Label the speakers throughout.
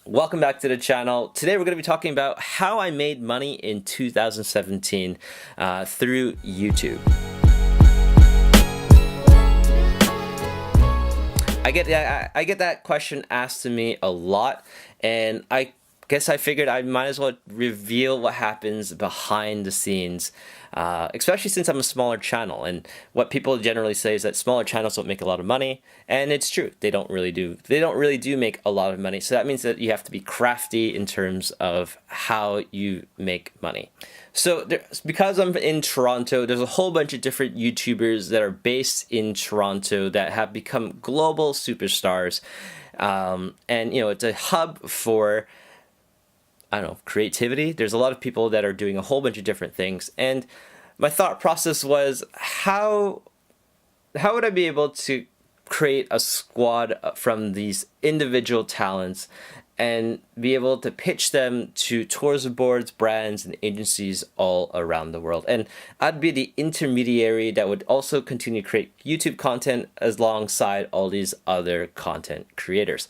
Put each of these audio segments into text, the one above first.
Speaker 1: Welcome back to the channel. Today we're going to be talking about how I made money in 2017 through YouTube. I get that question asked to me a lot, and I guess I figured I might as well reveal what happens behind the scenes, especially since I'm a smaller channel. And what people generally say is that smaller channels don't make a lot of money, and it's true. They don't really do make a lot of money. So that means that you have to be crafty in terms of how you make money. So because I'm in Toronto, there's a whole bunch of different YouTubers that are based in Toronto that have become global superstars, and it's a hub for, I don't know, creativity. There's a lot of people that are doing a whole bunch of different things, and my thought process was how would I be able to create a squad from these individual talents and be able to pitch them to tourism boards, brands, and agencies all around the world. And I'd be the intermediary that would also continue to create YouTube content alongside all these other content creators.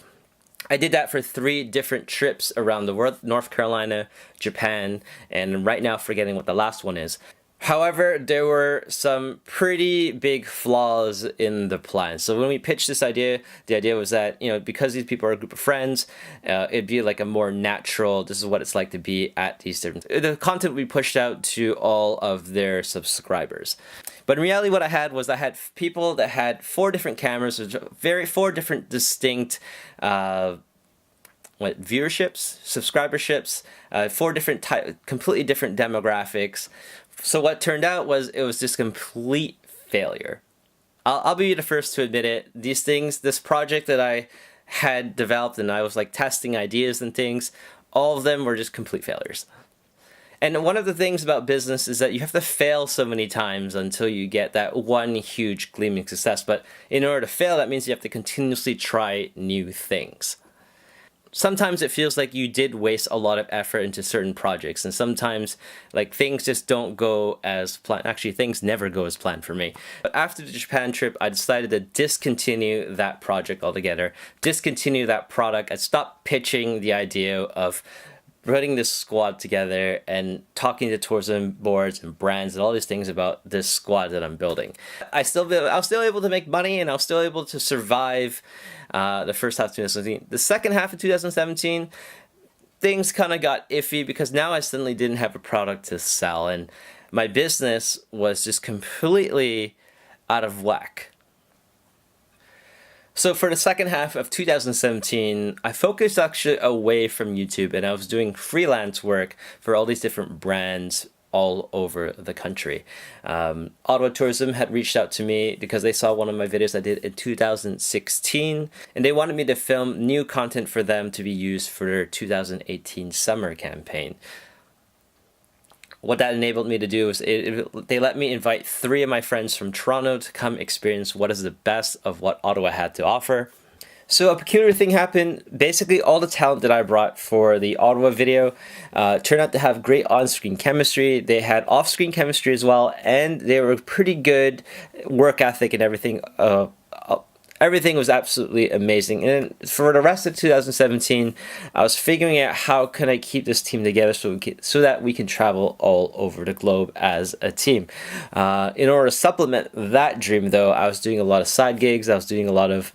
Speaker 1: I did that for 3 different trips around the world: North Carolina, Japan, and right now forgetting what the last one is. However, there were some pretty big flaws in the plan. So when we pitched this idea, the idea was that, because these people are a group of friends, it'd be like a more natural, this is what it's like to be at these different, the content we pushed out to all of their subscribers. But in reality, what I had people that had 4 different cameras, 4 different distinct, viewerships, subscriberships, 4 different completely different demographics. So what turned out was it was just complete failure. I'll be the first to admit it. This project that I had developed and I was like testing ideas and things, all of them were just complete failures. And one of the things about business is that you have to fail so many times until you get that one huge gleaming success. But in order to fail, that means you have to continuously try new things. Sometimes it feels like you did waste a lot of effort into certain projects, and sometimes things just don't go as planned. Actually, things never go as planned for me. But after the Japan trip, I decided to discontinue that project altogether, discontinue that product. I stopped pitching the idea of putting this squad together and talking to tourism boards and brands and all these things about this squad that I'm building. I was still able to make money, and I was still able to survive the first half of 2017. The second half of 2017, things kind of got iffy because now I suddenly didn't have a product to sell, and my business was just completely out of whack. So for the second half of 2017, I focused actually away from YouTube, and I was doing freelance work for all these different brands all over the country. Ottawa Tourism had reached out to me because they saw one of my videos I did in 2016, and they wanted me to film new content for them to be used for their 2018 summer campaign. What that enabled me to do is they let me invite 3 of my friends from Toronto to come experience what is the best of what Ottawa had to offer. So a peculiar thing happened. Basically, all the talent that I brought for the Ottawa video turned out to have great on-screen chemistry. They had off-screen chemistry as well, and they were pretty good work ethic and everything. Everything was absolutely amazing. And for the rest of 2017, I was figuring out how can I keep this team together so that we can travel all over the globe as a team. In order to supplement that dream, though, I was doing a lot of side gigs. I was doing a lot of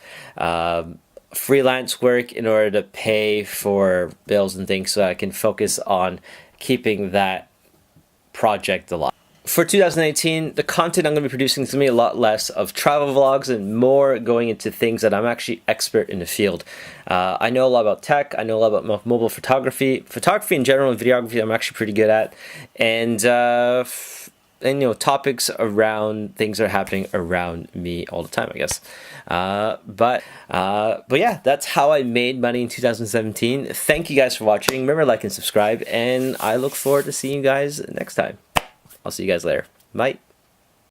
Speaker 1: freelance work in order to pay for bills and things so I can focus on keeping that project alive. For 2018, the content I'm going to be producing is going to be a lot less of travel vlogs and more going into things that I'm actually expert in the field. I know a lot about tech. I know a lot about mobile photography. Photography in general and videography I'm actually pretty good at. And topics around things that are happening around me all the time, I guess. But yeah, that's how I made money in 2017. Thank you guys for watching. Remember, like and subscribe, and I look forward to seeing you guys next time. I'll see you guys later. Bye.